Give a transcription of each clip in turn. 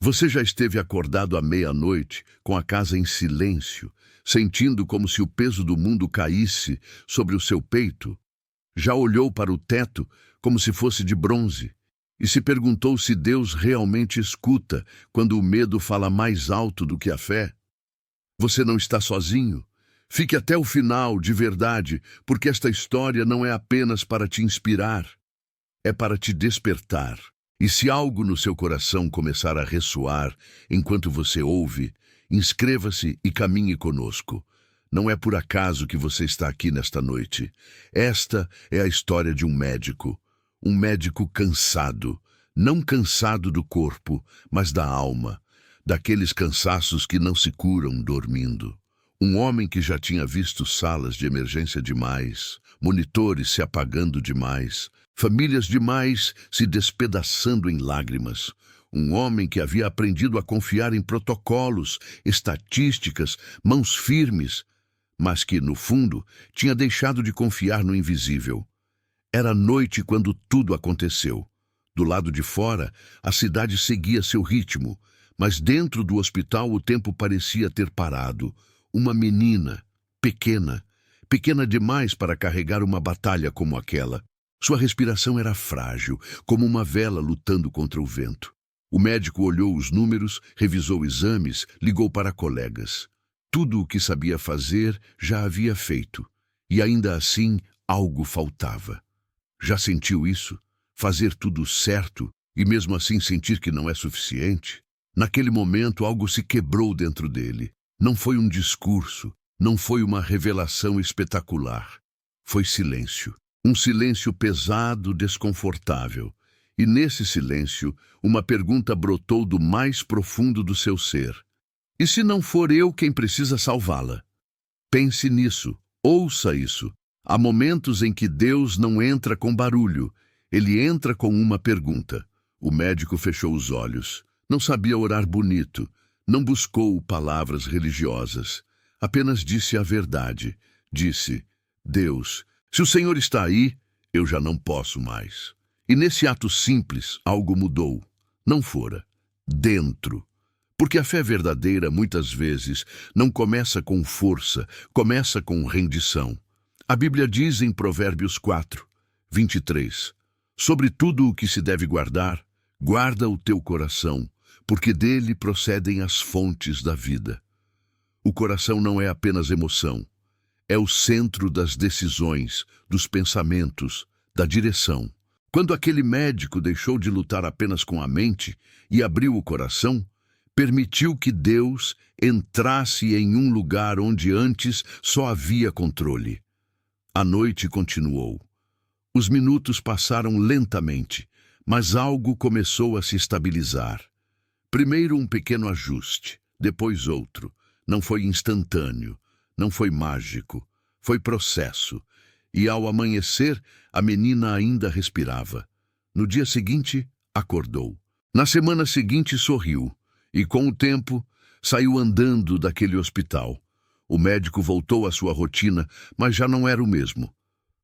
Você já esteve acordado à meia-noite, com a casa em silêncio, sentindo como se o peso do mundo caísse sobre o seu peito? Já olhou para o teto como se fosse de bronze e se perguntou se Deus realmente escuta quando o medo fala mais alto do que a fé? Você não está sozinho. Fique até o final, de verdade, porque esta história não é apenas para te inspirar, é para te despertar. E se algo no seu coração começar a ressoar enquanto você ouve, inscreva-se e caminhe conosco. Não é por acaso que você está aqui nesta noite. Esta é a história de um médico cansado, não cansado do corpo, mas da alma, daqueles cansaços que não se curam dormindo. Um homem que já tinha visto salas de emergência demais, monitores se apagando demais, famílias demais se despedaçando em lágrimas. Um homem que havia aprendido a confiar em protocolos, estatísticas, mãos firmes, mas que, no fundo, tinha deixado de confiar no invisível. Era noite quando tudo aconteceu. Do lado de fora, a cidade seguia seu ritmo, mas dentro do hospital o tempo parecia ter parado. Uma menina, pequena, pequena demais para carregar uma batalha como aquela. Sua respiração era frágil, como uma vela lutando contra o vento. O médico olhou os números, revisou exames, ligou para colegas. Tudo o que sabia fazer já havia feito, e ainda assim algo faltava. Já sentiu isso? Fazer tudo certo e mesmo assim sentir que não é suficiente? Naquele momento algo se quebrou dentro dele. Não foi um discurso, não foi uma revelação espetacular. Foi silêncio. Um silêncio pesado, desconfortável. E nesse silêncio, uma pergunta brotou do mais profundo do seu ser. E se não for eu quem precisa salvá-la? Pense nisso, ouça isso. Há momentos em que Deus não entra com barulho, ele entra com uma pergunta. O médico fechou os olhos. Não sabia orar bonito, não buscou palavras religiosas. Apenas disse a verdade. Disse: Deus, se o Senhor está aí, eu já não posso mais. E nesse ato simples, algo mudou. Não fora. Dentro. Porque a fé verdadeira, muitas vezes, não começa com força, começa com rendição. A Bíblia diz em Provérbios 4, 23, sobre tudo o que se deve guardar, guarda o teu coração, porque dele procedem as fontes da vida. O coração não é apenas emoção, é o centro das decisões, dos pensamentos, da direção. Quando aquele médico deixou de lutar apenas com a mente e abriu o coração, permitiu que Deus entrasse em um lugar onde antes só havia controle. A noite continuou. Os minutos passaram lentamente, mas algo começou a se estabilizar. Primeiro um pequeno ajuste, depois outro. Não foi instantâneo, não foi mágico, foi processo. E ao amanhecer, a menina ainda respirava. No dia seguinte, acordou. Na semana seguinte, sorriu. E com o tempo, saiu andando daquele hospital. O médico voltou à sua rotina, mas já não era o mesmo.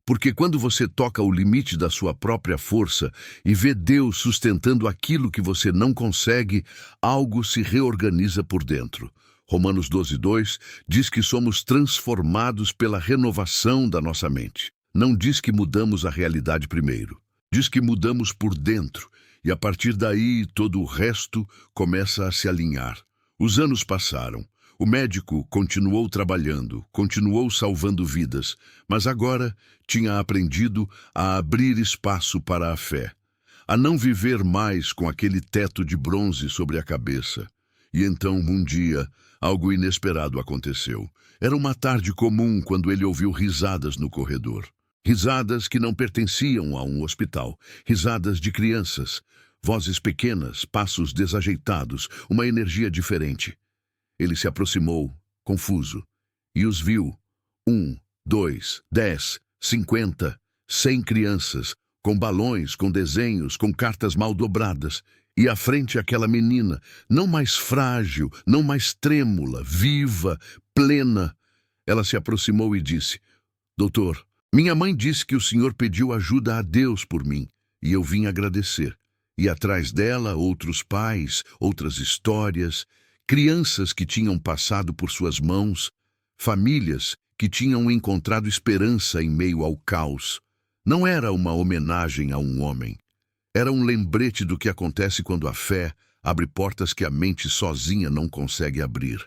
Porque quando você toca o limite da sua própria força e vê Deus sustentando aquilo que você não consegue, algo se reorganiza por dentro. Romanos 12:2 diz que somos transformados pela renovação da nossa mente. Não diz que mudamos a realidade primeiro. Diz que mudamos por dentro, e a partir daí todo o resto começa a se alinhar. Os anos passaram. O médico continuou trabalhando, continuou salvando vidas, mas agora tinha aprendido a abrir espaço para a fé, a não viver mais com aquele teto de bronze sobre a cabeça. E então, um dia, algo inesperado aconteceu. Era uma tarde comum quando ele ouviu risadas no corredor. Risadas que não pertenciam a um hospital, risadas de crianças, vozes pequenas, passos desajeitados, uma energia diferente. Ele se aproximou, confuso, e os viu. 1, 2, 10, 50, 100 crianças, com balões, com desenhos, com cartas mal dobradas, e à frente aquela menina, não mais frágil, não mais trêmula, viva, plena. Ela se aproximou e disse: Doutor, minha mãe disse que o senhor pediu ajuda a Deus por mim, e eu vim agradecer. e atrás dela outros pais, outras histórias, crianças que tinham passado por suas mãos, famílias que tinham encontrado esperança em meio ao caos. Não era uma homenagem a um homem. Era um lembrete do que acontece quando a fé abre portas que a mente sozinha não consegue abrir.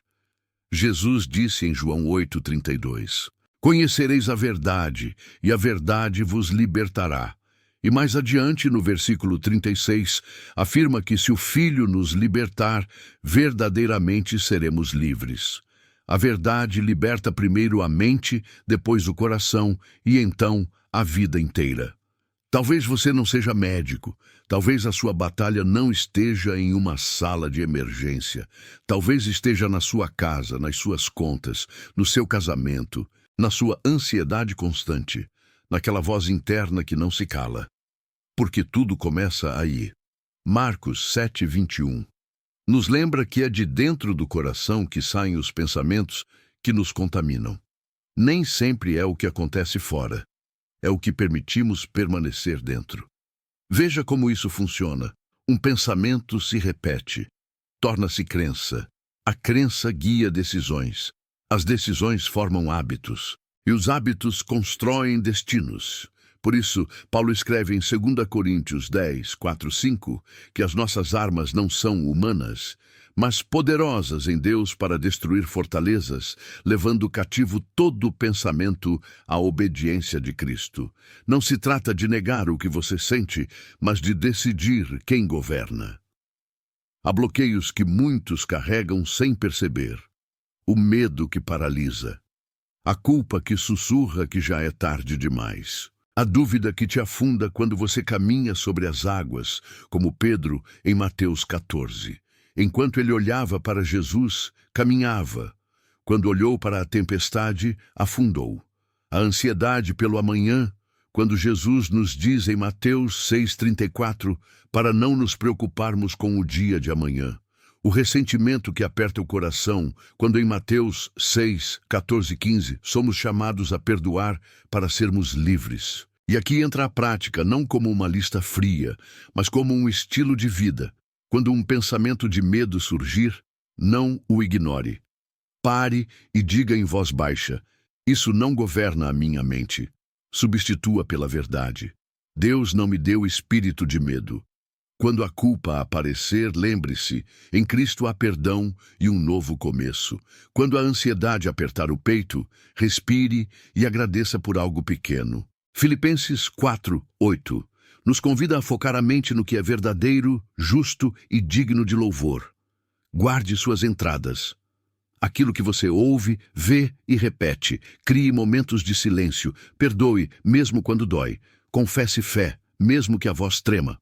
Jesus disse em João 8,32: Conhecereis a verdade, e a verdade vos libertará. E mais adiante, no versículo 36, afirma que se o Filho nos libertar, verdadeiramente seremos livres. A verdade liberta primeiro a mente, depois o coração e então a vida inteira. Talvez você não seja médico, talvez a sua batalha não esteja em uma sala de emergência, talvez esteja na sua casa, nas suas contas, no seu casamento, na sua ansiedade constante, naquela voz interna que não se cala. Porque tudo começa aí. Marcos 7,21 nos lembra que é de dentro do coração que saem os pensamentos que nos contaminam. Nem sempre é o que acontece fora, é o que permitimos permanecer dentro. Veja como isso funciona. Um pensamento se repete, torna-se crença. A crença guia decisões. As decisões formam hábitos, e os hábitos constroem destinos. Por isso, Paulo escreve em 2 Coríntios 10, 4, 5, que as nossas armas não são humanas, mas poderosas em Deus para destruir fortalezas, levando cativo todo o pensamento à obediência de Cristo. Não se trata de negar o que você sente, mas de decidir quem governa. Há bloqueios que muitos carregam sem perceber. O medo que paralisa. A culpa que sussurra que já é tarde demais. A dúvida que te afunda quando você caminha sobre as águas, como Pedro em Mateus 14. Enquanto ele olhava para Jesus, caminhava. Quando olhou para a tempestade, afundou. A ansiedade pelo amanhã, quando Jesus nos diz em Mateus 6,34, para não nos preocuparmos com o dia de amanhã. O ressentimento que aperta o coração, quando em Mateus 6, 14 e 15, somos chamados a perdoar para sermos livres. E aqui entra a prática, não como uma lista fria, mas como um estilo de vida. Quando um pensamento de medo surgir, não o ignore. Pare e diga em voz baixa: isso não governa a minha mente. Substitua pela verdade. Deus não me deu espírito de medo. Quando a culpa aparecer, lembre-se, em Cristo há perdão e um novo começo. Quando a ansiedade apertar o peito, respire e agradeça por algo pequeno. Filipenses 4, 8 nos convida a focar a mente no que é verdadeiro, justo e digno de louvor. Guarde suas entradas. Aquilo que você ouve, vê e repete. Crie momentos de silêncio. Perdoe, mesmo quando dói. Confesse fé, mesmo que a voz trema.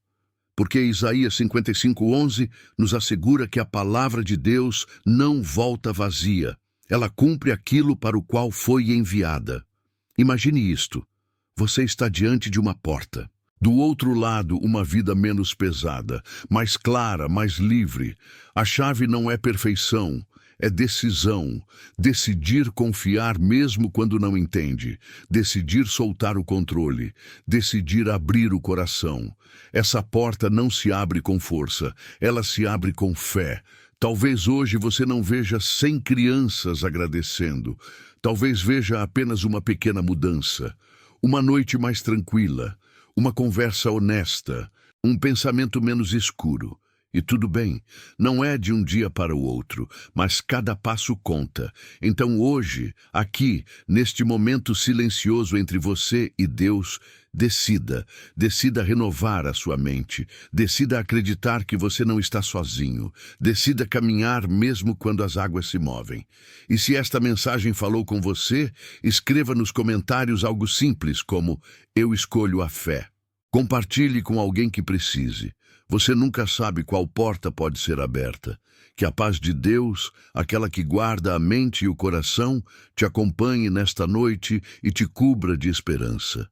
Porque Isaías 55:11 nos assegura que a palavra de Deus não volta vazia. Ela cumpre aquilo para o qual foi enviada. Imagine isto. Você está diante de uma porta. Do outro lado, uma vida menos pesada, mais clara, mais livre. A chave não é perfeição, é decisão. Decidir confiar mesmo quando não entende. Decidir soltar o controle. Decidir abrir o coração. Essa porta não se abre com força, ela se abre com fé. Talvez hoje você não veja 100 crianças agradecendo. Talvez veja apenas uma pequena mudança. Uma noite mais tranquila. Uma conversa honesta. Um pensamento menos escuro. E tudo bem, não é de um dia para o outro, mas cada passo conta. Então hoje, aqui, neste momento silencioso entre você e Deus, decida renovar a sua mente, decida acreditar que você não está sozinho, decida caminhar mesmo quando as águas se movem. E se esta mensagem falou com você, escreva nos comentários algo simples como: eu escolho a fé. Compartilhe com alguém que precise. Você nunca sabe qual porta pode ser aberta. Que a paz de Deus, aquela que guarda a mente e o coração, te acompanhe nesta noite e te cubra de esperança.